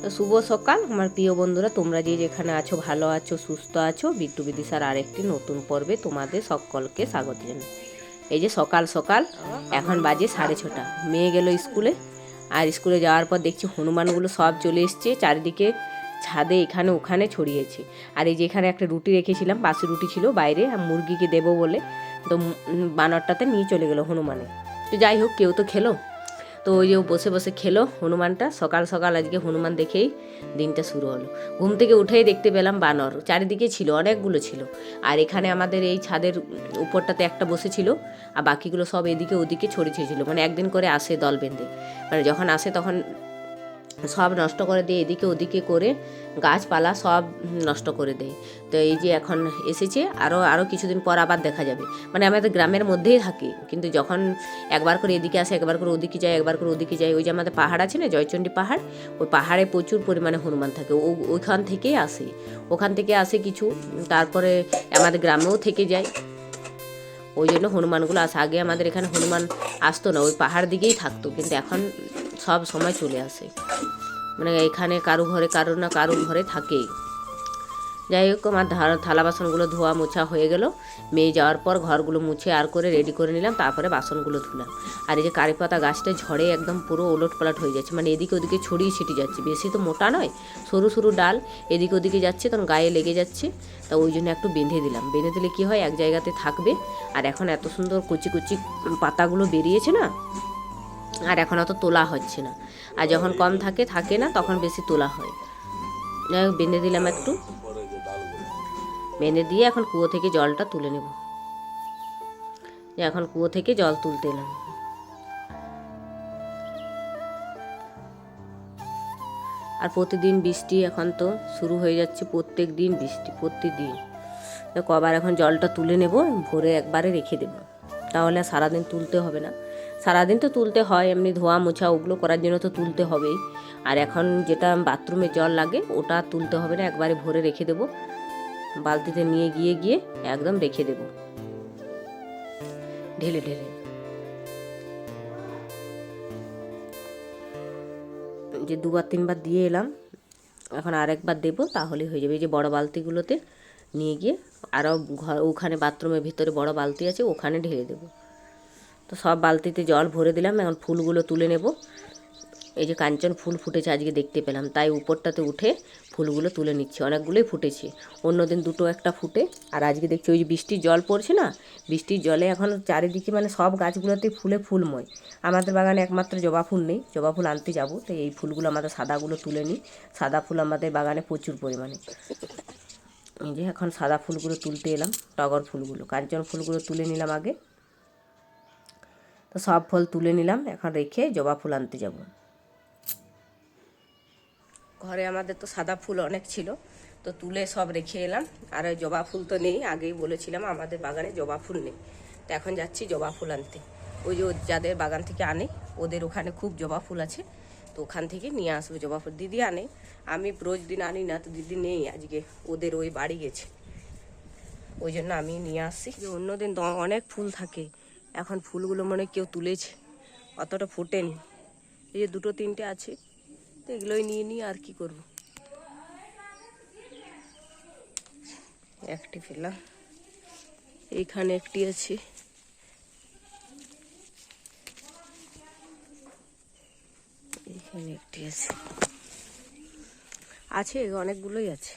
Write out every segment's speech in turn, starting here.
তো শুভ সকাল আমার প্রিয় বন্ধুরা, তোমরা যে যেখানে আছো, ভালো আছো, সুস্থ আছো, বিট্টু বিদিশার আরেকটি নতুন পর্বে তোমাদের সকলকে স্বাগত জানাই। এই যে সকাল সকাল এখন বাজে 6:30, মেয়ে গেল স্কুলে। আর স্কুলে যাওয়ার পর দেখছি হনুমানগুলো সব চলে এসছে, চারিদিকে ছাদে এখানে ওখানে ছড়িয়েছে। আর এই যে এখানে একটা রুটি রেখেছিলাম, বাসি রুটি ছিল বাইরে, মুরগিকে দেবো বলে, তো বানরটাতে নিয়ে চলে গেলো হনুমানে। তো যাই হোক, কেউ তো খেলো। তো ওই যে বসে বসে খেলো হনুমানটা। সকাল সকাল আজকে হনুমান দেখেই দিনটা শুরু হলো। ঘুম থেকে উঠেই দেখতে পেলাম বানর চারিদিকে ছিল, অনেকগুলো ছিল। আর এখানে আমাদের এই ছাদের উপরটাতে একটা বসেছিল, আর বাকিগুলো সব এদিকে ওদিকে ছড়িয়ে ছিল। মানে একদিন করে আসে দল বেঁধে, মানে যখন আসে তখন সব নষ্ট করে দেয়, এদিকে ওদিকে করে গাছপালা সব নষ্ট করে দেয়। তো এই যে এখন এসেছে, আরও কিছুদিন পর আবার দেখা যাবে। মানে আমাদের গ্রামের মধ্যেই থাকে, কিন্তু যখন একবার করে এদিকে আসে, একবার করে ওদিকে যায়, একবার করে ওদিকে যায়। ওই যে আমাদের পাহাড় আছে না, জয়চণ্ডী পাহাড়, ওই পাহাড়ে প্রচুর পরিমাণে হনুমান থাকে। ওইখান থেকেই আসে, ওখান থেকে আসে কিছু, তারপরে আমাদের গ্রামেও থেকে যায়। ওই জন্য হনুমানগুলো আসে। আগে আমাদের এখানে হনুমান আসতো না, ওই পাহাড় দিকেই থাকতো, কিন্তু এখন সব সময় চলে আসে। মানে এখানে কারো ঘরে কারো না কারো ঘরে থাকেই। যাই হোক, আমার থালা বাসনগুলো ধোয়া মোছা হয়ে গেল। মেয়ে যাওয়ার পর ঘরগুলো মুছে আর করে রেডি করে নিলাম, তারপরে বাসনগুলো ধুলাম। আর এই যে কারি পাতা গাছটা ঝড়ে একদম পুরো ওলট পালট হয়ে যাচ্ছে, মানে এদিকে ওদিকে ছড়িয়ে ছিটিয়ে যাচ্ছে। বেশি তো মোটা নয়, সরু সরু ডাল এদিকে ওদিকে যাচ্ছে, তখন গায়ে লেগে যাচ্ছে। তা ওই জন্য একটু বেঁধে দিলাম। বেঁধে দিলে কী হয়, এক জায়গাতে থাকবে। আর এখন এত সুন্দর কুচি কুচি পাতাগুলো বেরিয়েছে না, আর এখন অত তোলা হচ্ছে না। আর যখন কম থাকে না, তখন বেশি তোলা হয়। যাই হোক, বেঁধে দিলাম একটু। বেঁধে দিয়ে এখন কুয়ো থেকে জলটা তুলে নেব। এখন কুয়ো থেকে জল তুলতে এলাম। আর প্রতিদিন বৃষ্টি এখন তো শুরু হয়ে যাচ্ছে, প্রত্যেক দিন বৃষ্টি, প্রতিদিন। কবার এখন জলটা তুলে নেব, ভোরে একবারে রেখে দেব, তাহলে সারাদিন তুলতে হবে না। সারাদিন তো তুলতে হয়, এমনি ধোয়া মোছা ওগুলো করার জন্য তো তুলতে হবেই। আর এখন যেটা বাথরুমে জল লাগে, ওটা তুলতে হবে না, একবারে ভরে রেখে দেব। বালতিতে নিয়ে গিয়ে একদম রেখে দেব ঢেলে ঢেলে। যে দুবার তিনবার দিয়ে এলাম, এখন আরেকবার দেবো, তাহলে হয়ে যাবে। এই যে বড় বালতিগুলোতে নিয়ে গিয়ে আরও ওখানে বাথরুমের ভিতরে বড় বালতি আছে, ওখানে ঢেলে দেবো। তো সব বালতিতে জল ভরে দিলাম। এখন ফুলগুলো তুলে নেব। এই যে কাঞ্চন ফুল ফুটেছে আজকে দেখতে পেলাম, তাই উপরটাতে উঠে ফুলগুলো তুলে নিচ্ছি। অনেকগুলোই ফুটেছে, অন্যদিন দুটো একটা ফুটে। আর আজকে দেখছি ওই যে বৃষ্টির জল পড়ছে না, বৃষ্টির জলে এখন চারিদিকে মানে সব গাছগুলোতে ফুলে ফুলময়। আমাদের বাগানে একমাত্র জবা ফুল নেই, জবা ফুল আনতে যাব। তো এই ফুলগুলো আমাদের সাদাগুলো তুলে নিই। সাদা ফুল আমাদের বাগানে প্রচুর পরিমাণে। এই যে এখন সাদা ফুলগুলো তুলতে এলাম, টগর ফুলগুলো, কাঞ্চন ফুলগুলো তুলে নিলাম আগে। তো সব ফল তুলে নিলাম, এখন রেখে জবা ফুল আনতে যাব। ঘরে আমাদের তো সাদা ফুল অনেক ছিল, তো তুলে সব রেখে এলাম। আর ওই জবা ফুল তো নেই, আগেই বলেছিলাম আমাদের বাগানে জবা ফুল নেই। তো এখন যাচ্ছি জবা ফুল আনতে। ওই যে যাদের বাগান থেকে আনে, ওদের ওখানে খুব জবা ফুল আছে, তো ওখান থেকে নিয়ে আসবো জবা ফুল। দিদি আনে, আমি রোজ দিন আনি না, তো দিদি নেই আজকে, ওদের ওই বাড়ি গেছে, ওই জন্য আমি নিয়ে আসছি। যে অন্যদিন তো অনেক ফুল থাকে, এখন ফুলগুলো মনে কেউ তুলেছে, অতটা ফোটেনি। এই যে দুটো তিনটে আছে, তো এগুলোই নিয়ে নিই, আর কি করব। একটি পেলাম, এইখানে একটি আছে, এইখানে একটি আছে, আছে অনেকগুলোই আছে।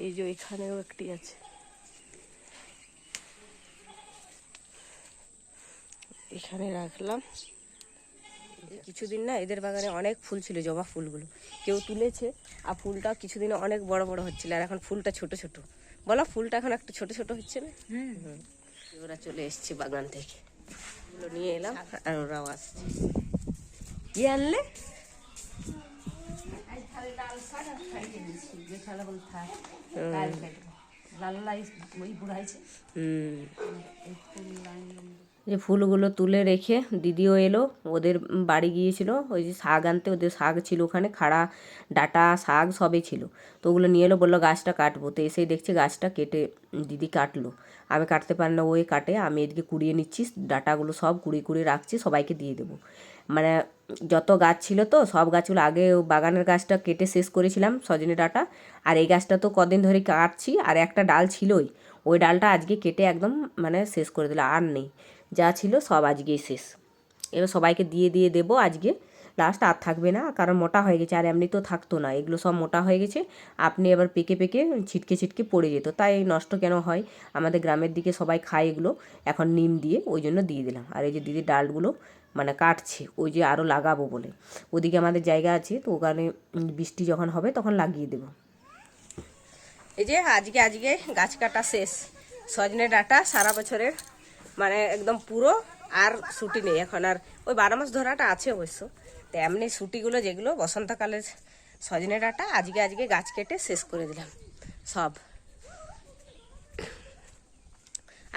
এই যে এখানেও একটি আছে, এখানে রাখলাম। কিছুদিন না এদের বাগানে অনেক ফুল ছিল, জবা ফুলগুলো কেউ তুলেছে, আর ফুলটা কিছুদিন অনেক বড় বড় হচ্ছিল, আর এখন ফুলটা ছোট ছোট। বলো, ফুলটা এখন একটু ছোট ছোট হচ্ছে না? ওরা চলে এসছে বাগান থেকে, ওগুলো নিয়ে এলাম, আর ওরাও আসছে। কি আনলে? যে ফুলগুলো তুলে রেখে দিদিও এলো, ওদের বাড়ি গিয়েছিল ওই যে শাক আনতে, ওদের শাক ছিল ওখানে, খাড়া ডাটা শাক সবই ছিল। তো ওগুলো নিয়ে এলো, বললো গাছটা কাটবো। তো এসেই দেখছি গাছটা কেটে দিদি কাটলো। আমি কাটতে পারি না, ওই কাটে, আমি এদিকে কুড়িয়ে নিচ্ছি, ডাটাগুলো সব কুড়িয়ে কুড়িয়ে রাখছি, সবাইকে দিয়ে দেবো। মানে যত গাছ ছিল তো সব গাছগুলো আগে বাগানের গাছটা কেটে শেষ করেছিলাম, সজনে ডাঁটা। আর এই গাছটা তো কদিন ধরে কাটছি, আর একটা ডাল ছিলই, ওই ডালটা আজকে কেটে একদম মানে শেষ করে দিল, আর নেই, যা ছিল সব আজকেই শেষ। এবার সবাইকে দিয়ে দিয়ে দেবো আজকে, লাস্ট আর থাকবে না, কারণ মোটা হয়ে গেছে, আর এমনি তো থাকতো না, এগুলো সব মোটা হয়ে গেছে। আপনি এবার পেকে পেকে ছিটকে ছিটকে পড়ে যেত, তাই নষ্ট কেন হয়, আমাদের গ্রামের দিকে সবাই খায় এগুলো এখন নিম দিয়ে, ওই জন্য দিয়ে দিলাম। আর এই যে দিদির ডালগুলো মানে কাটছে, ওই যে আরও লাগাবো বলে, ওদিকে আমাদের জায়গা আছে, তো ওখানে বৃষ্টি যখন হবে তখন লাগিয়ে দেবো। এই যে আজকে গাছ কাটা শেষ, সজনে ডাঁটা সারা বছরের মানে একদম পুরো, আর ছুটি নেই এখন, আর ওই 12 মাস ধরাটা আছে অবশ্য। তো এমনি ছুটিগুলো যেগুলো বসন্তকালের সজনে ডাঁটা আজকে গাছ কেটে শেষ করে দিলাম সব,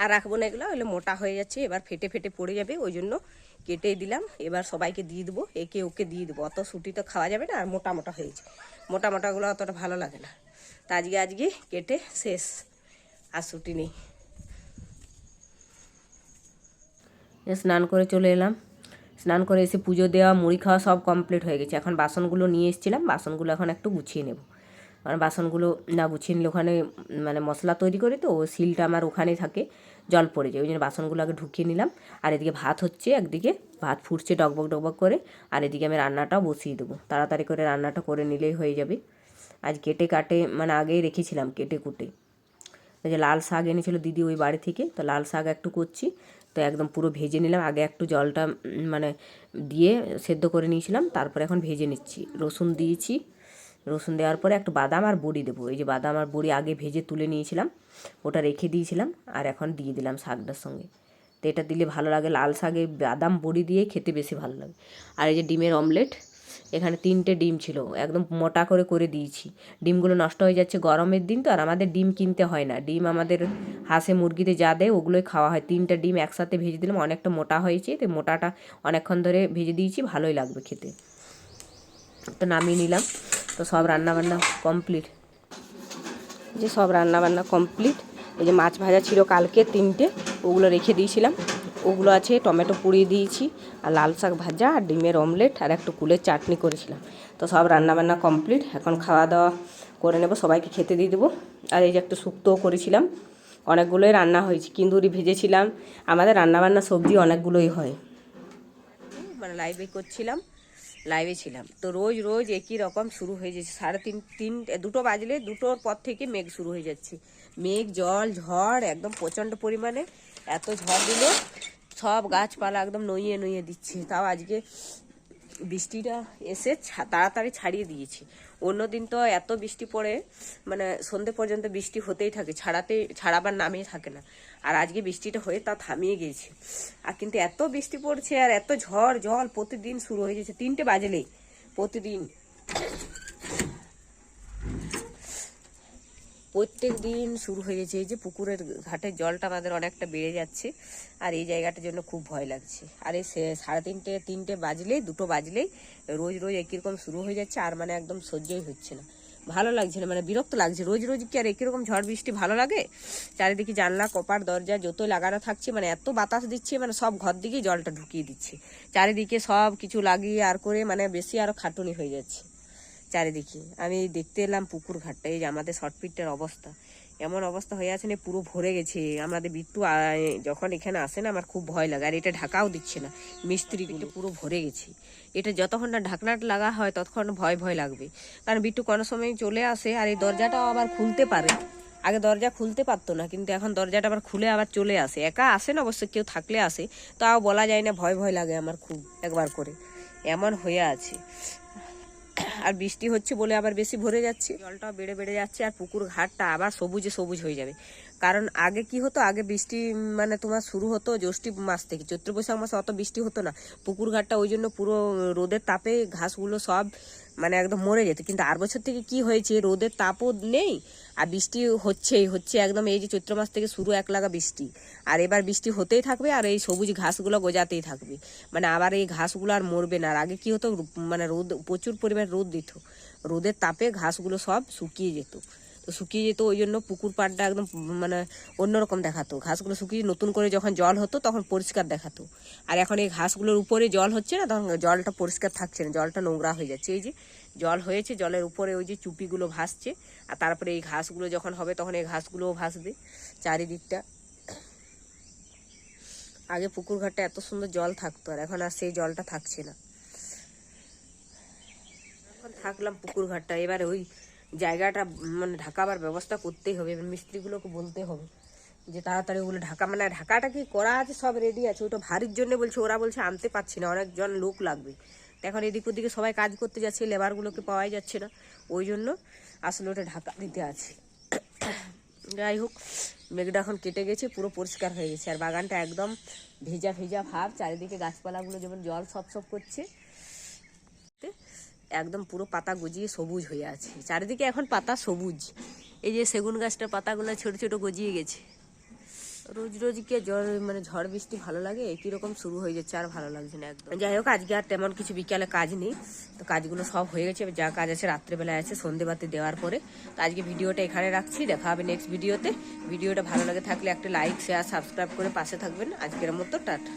আর রাখবো না এগুলো, ওইগুলো মোটা হয়ে যাচ্ছে, এবার ফেটে ফেটে পড়ে যাবে, ওই জন্য কেটেই দিলাম। এবার সবাইকে দিয়ে দেবো, একে ওকে দিয়ে দেবো, অত ছুটি তো খাওয়া যাবে না, আর মোটা মোটা হয়েছে, মোটা মোটাগুলো অতটা ভালো লাগে না। তা আজকে কেটে শেষ, আর ছুটি নেই। স্নান করে চলে এলাম, স্নান করে এসে পুজো দেওয়া মুড়ি খাওয়া সব কমপ্লিট হয়ে গেছে। এখন বাসনগুলো নিয়ে এসেছিলাম, বাসনগুলো এখন একটু গুছিয়ে নেব, কারণ বাসনগুলো না গুছিয়ে নিলে ওখানে মানে মশলা তৈরি করি, তো শিলটা আমার ওখানেই থাকে, জল পড়ে যায়, ওই জন্য বাসনগুলো আগে ঢুকিয়ে নিলাম। আর এদিকে ভাত হচ্ছে, একদিকে ভাত ফুটছে ডকবক ডকবক করে, আর এদিকে আমি রান্নাটাও বসিয়ে দেবো, তাড়াতাড়ি করে রান্নাটা করে নিলেই হয়ে যাবে। আজ কেটে কাটে মানে আগেই রেখেছিলাম কেটে কুটে। এই যে লাল শাক এনেছিল দিদি ওই বাড়ি থেকে, তো লাল শাক একটু করছি, তো একদম পুরো ভেজে নিলাম, আগে একটু জলটা মানে দিয়ে সেদ্ধ করে নিয়েছিলাম, তারপরে এখন ভেজে নিচ্ছি। রসুন দিয়েছি, রসুন দেওয়ার পরে একটু বাদাম আর বড়ি দেবো, এই যে বাদাম আর বড়ি আগে ভেজে তুলে নিয়েছিলাম, ওটা রেখে দিয়েছিলাম, আর এখন দিয়ে দিলাম শাকটার সঙ্গে। তো এটা দিলে ভালো লাগে, লাল শাকে বাদাম বড়ি দিয়ে খেতে বেশি ভালো লাগে। আর এই যে ডিমের অমলেট, এখানে 3টে ডিম ছিল, একদম মোটা করে করে দিয়েছি, ডিমগুলো নষ্ট হয়ে যাচ্ছে গরমের দিন তো, আর আমাদের ডিম কিনতে হয় না, ডিম আমাদের হাঁসে মুরগিতে যা দেয় ওগুলোই খাওয়া হয়। 3টা ডিম একসাথে ভেজে দিলাম, অনেকটা মোটা হয়েছে, তো মোটাটা অনেকক্ষণ ধরে ভেজে দিয়েছি, ভালোই লাগবে খেতে। তো নামিয়ে নিলাম, তো সব রান্নাবান্না কমপ্লিট, যে সব রান্নাবান্না কমপ্লিট। এই যে মাছ ভাজা ছিল কালকে 3টে, ওগুলো রেখে দিয়েছিলাম, ওগুলো আছে, টমেটো পুড়িয়ে দিয়েছি, আর লাল শাক ভাজা, আর ডিমের অমলেট, আর একটু কুলের চাটনি করেছিলাম। তো সব রান্নাবান্না কমপ্লিট, এখন খাওয়া দাওয়া করে নেব, সবাইকে খেতে দিয়ে দেবো। আর এই যে একটু শুক্তোও করেছিলাম, অনেকগুলোই রান্না হয়েছে, কিন্দুরি ভেজেছিলাম, আমাদের রান্নাবান্না সবজি অনেকগুলোই হয়। মানে লাইভে করছিলাম, লাইভে ছিলাম, তো রোজ একই রকম শুরু হয়ে যাচ্ছে, 3:30 2টো বাজলে 2টোর পর থেকে মেঘ শুরু হয়ে যাচ্ছে, মেঘ জল ঝড় একদম প্রচণ্ড পরিমাণে, এত ঝড় দিল সব গাছপালা একদম নইয়ে নইয়ে দিচ্ছে। তাও আজকে বৃষ্টিটা এসে তাড়াতাড়ি ছাড়িয়ে দিয়েছে, অন্যদিন তো এত বৃষ্টি পড়ে মানে সন্ধে পর্যন্ত বৃষ্টি হতেই থাকে, ছাড়াবার নামেই থাকে না, আর আজকে বৃষ্টিটা হয়ে তা থামিয়ে গিয়েছে। আর কিন্তু এত বৃষ্টি পড়ছে আর এত ঝড় জল প্রতিদিন শুরু হয়ে যাচ্ছে, 3টে বাজলেই প্রত্যেক দিন শুরু হয়ে গেছে। এই যে পুকুরের ঘাটের জলটা আমাদের অনেকটা বেড়ে যাচ্ছে, আর এই জায়গাটার জন্য খুব ভয় লাগছে। আর এই 3:30 বাজলেই 2টো বাজলেই রোজ একই রকম শুরু হয়ে যাচ্ছে, আর মানে একদম সহ্যই হচ্ছে না, ভালো লাগছে না, মানে বিরক্ত লাগছে। রোজ কি আর একই রকম ঝড় বৃষ্টি ভালো লাগে? চারিদিকে জানলা কপাট দরজা যতই লাগানো থাকছে, মানে এত বাতাস দিচ্ছে, মানে সব ঘর দিকেই জলটা ঢুকিয়ে দিচ্ছে, চারিদিকে সব কিছু লাগিয়ে আর করে মানে বেশি আরো খাটুনি হয়ে যাচ্ছে চারিদিকে। আমি দেখতে এলাম পুকুর ঘাটটা, এই যে আমাদের শর্টপিটটার অবস্থা, এমন অবস্থা হয়ে আছে না, পুরো ভরে গেছে। আমাদের বিট্টু যখন এখানে আসে না, আমার খুব ভয় লাগে, আর এটা ঢাকাও দিচ্ছে না, মিস্ত্রি কিন্তু পুরো ভরে গেছে। এটা যতক্ষণ না ঢাকনাটা লাগা হয় ততক্ষণ ভয় লাগবে, কারণ বিট্টু কোনো সময় চলে আসে, আর এই দরজাটাও আবার খুলতে পারে, আগে দরজা খুলতে পারতো না, কিন্তু এখন দরজাটা আবার খুলে আবার চলে আসে, একা আসে না অবশ্য, কেউ থাকলে আসে, তাও বলা যায় না, ভয় লাগে আমার খুব একবার করে, এমন হয়ে আছে। আর বৃষ্টি হচ্ছে বলে আবার বেশি ভরে যাচ্ছে, জলটাও বেড়ে যাচ্ছে, আর পুকুর ঘাটটা আবার সবুজ হয়ে যাবে, কারণ আগে কি হতো, আগে বৃষ্টি মানে তোমার শুরু হতো জ্যৈষ্ঠী মাস থেকে, চৈত্র বৈশাখ মাসে অত বৃষ্টি হতো না। পুকুর ঘাটটা ওই জন্য পুরো রোদের তাপে ঘাসগুলো সব মানে একদম মরে যেত। কিন্তু আর বছর থেকে কি হয়েছে, রোদের তাপও নেই আর বৃষ্টি হচ্ছে একদম। এই যে চৈত্র মাস থেকে শুরু এক লাগা বৃষ্টি, আর এবার বৃষ্টি হতেই থাকবে আর এই সবুজ ঘাসগুলো গজাতেই থাকবে, মানে আবার এই ঘাসগুলো আর মরবে না। আর আগে কি হতো, মানে রোদ প্রচুর পরিমাণ রোদ দিত, রোদের তাপে ঘাসগুলো সব শুকিয়ে যেত। তো শুকিয়ে যেত, ওই জন্য পুকুর পাড়টা একদম মানে অন্যরকম দেখাতো। ঘাসগুলো শুকিয়ে নতুন করে যখন জল হতো তখন পরিষ্কার দেখাতো। আর এখন এই ঘাসগুলোর উপরে জল হচ্ছে না, তখন জলটা পরিষ্কার থাকছে না, জলটা নোংরা হয়ে যাচ্ছে। এই যে জল হয়েছে, জলের উপরে ওই যে চুপিগুলো ভাসছে, আর তারপরে এই ঘাসগুলো যখন হবে তখন এই ঘাসগুলোও ভাসবে চারিদিকটা। আগে পুকুর ঘাটটা এত সুন্দর জল থাকতো, আর এখন আর সেই জলটা থাকছে না। এখন থাকলাম পুকুর ঘাটটা, এবারে ওই জায়গাটা মানে ঢাকাবার ব্যবস্থা করতেই হবে। এবার মিস্ত্রিগুলোকে বলতে হবে যে তাড়াতাড়ি ওগুলো ঢাকা, মানে ঢাকাটা কি করা আছে, সব রেডি আছে, ওটা ভারীর জন্য বলছে, ওরা বলছে আনতে পারছি না, অনেকজন লোক লাগবে। এখন এদিক ওদিকে সবাই কাজ করতে যাচ্ছে, লেবারগুলোকে পাওয়াই যাচ্ছে না, ওই জন্য আসলে ওটা ঢাকা দিতে আছে। যাই হোক, মেঘটা এখন কেটে গেছে, পুরো পরিষ্কার হয়ে গেছে, আর বাগানটা একদম ভেজা ভেজা ভাব, চারিদিকে গাছপালাগুলো যেমন জল সব করছে, একদম পুরো পাতা গজিয়ে সবুজ হয়ে আছে চারিদিকে, এখন পাতা সবুজ। এই যে সেগুন গাছটার পাতাগুলো ছোট ছোট গজিয়ে গেছে। রোজ রোজ কি মানে ঝড় বৃষ্টি ভালো লাগে, একই রকম শুরু হয়ে যাচ্ছে, আর ভালো লাগছে না একদম। যাই হোক, আজকে আর তেমন কিছু বিকালে কাজ নেই, তো কাজগুলো সব হয়ে গেছে, যা কাজ আছে রাত্রেবেলায় আছে সন্ধেবাতি দেওয়ার পরে। তো আজকে ভিডিওটা এখানে রাখছি, দেখা হবে নেক্সট ভিডিওতে। ভিডিওটা ভালো লাগে থাকলে একটা লাইক শেয়ার সাবস্ক্রাইব করে পাশে থাকবেন। আজকের মতো টাটা।